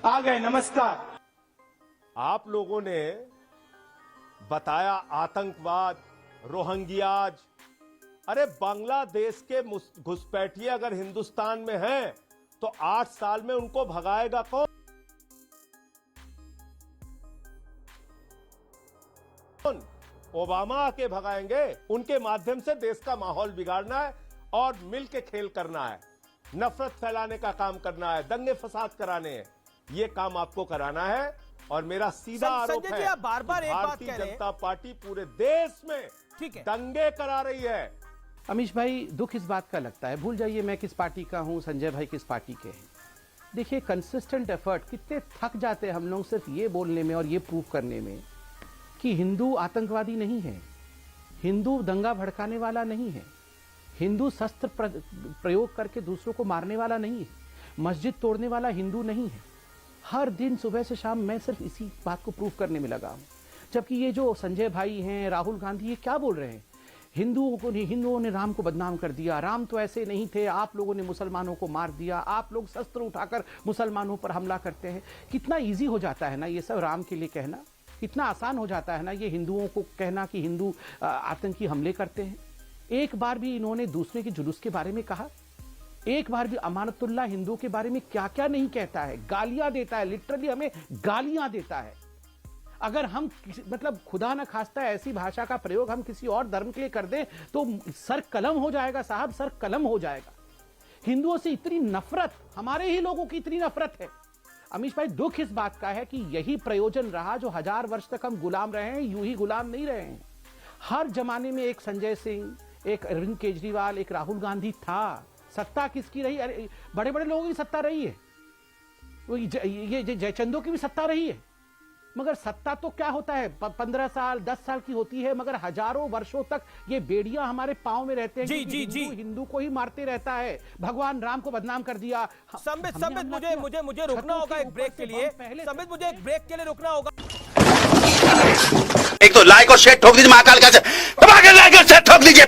आ गए, नमस्कार। आप लोगों ने बताया आतंकवाद, रोहिंग्याज। अरे बांग्लादेश के घुसपैठिए अगर हिंदुस्तान में हैं तो 8 साल में उनको भगाएगा कौन? ओबामा आके भगाएंगे। उनके माध्यम से देश का माहौल बिगाड़ना है और मिल के खेल करना है, नफरत फैलाने का काम करना है, दंगे फसाद कराने हैं। ये काम आपको कराना है और मेरा सीधा आरोप है आप बार-बार एक बात कह रहे हैं, जनता पार्टी पूरे देश में ठीक है, दंगे करा रही है। अमीश भाई, दुख इस बात का लगता है, भूल जाइए मैं किस पार्टी का हूं, संजय भाई किस पार्टी के हैं। देखिए कंसिस्टेंट एफर्ट, कितने थक जाते हैं हम लोग सिर्फ ये बोलने में और ये प्रूव करने में कि हिंदू आतंकवादी नहीं है, हिंदू दंगा भड़काने वाला नहीं है, हिंदू शस्त्र प्रयोग करके दूसरों को मारने वाला नहीं है, मस्जिद तोड़ने वाला हिंदू नहीं है। हर दिन सुबह से शाम मैं सिर्फ इसी बात को प्रूव करने में लगा हूं। जबकि ये जो संजय भाई हैं, राहुल गांधी, ये क्या बोल रहे हैं? हिंदुओं ने राम को बदनाम कर दिया, राम तो ऐसे नहीं थे, आप लोगों ने मुसलमानों को मार दिया, आप लोग शस्त्र उठाकर मुसलमानों पर हमला करते हैं। कितना ईजी हो जाता है ना ये सब राम के लिए कहना, कितना आसान हो जाता है ना ये हिंदुओं को कहना कि हिंदू आतंकी हमले करते हैं। एक बार भी इन्होंने दूसरे के जुलूस के बारे में कहा? एक बार भी अमानतुल्लाह हिंदू के बारे में क्या क्या नहीं कहता है, गालियां देता है, लिटरली हमें गालियां देता है। अगर हम मतलब खुदा न खास्ता ऐसी भाषा का प्रयोग हम किसी और धर्म के लिए कर दें तो सर कलम हो जाएगा साहब, सर कलम हो जाएगा। हिंदुओं से इतनी नफरत, हमारे ही लोगों की इतनी नफरत है। अमीश भाई, दुख इस बात का है कि यही प्रयोजन रहा जो 1000 वर्ष तक हम गुलाम रहे हैं, यूं ही गुलाम नहीं रहे हैं। हर जमाने में एक संजय सिंह, एक अरविंद केजरीवाल, एक राहुल गांधी था। सत्ता किसकी रही? अरे बड़े बड़े लोगों की सत्ता रही है, ये जयचंदों की भी सत्ता रही है। मगर सत्ता तो क्या होता है, 15 साल 10 साल की होती है, मगर हजारों वर्षों तक ये बेड़ियां हमारे पांव में रहते हैं। हिंदू को ही मारते रहता है, भगवान राम को बदनाम कर दिया। संबित मुझे रुकना होगा एक ब्रेक के लिए। संबित, मुझे एक ब्रेक के लिए रुकना होगा। एक तो लाइक और शेयर ठोक दीजिए, महाकाल का से लाइक और शेयर ठोक दीजिए।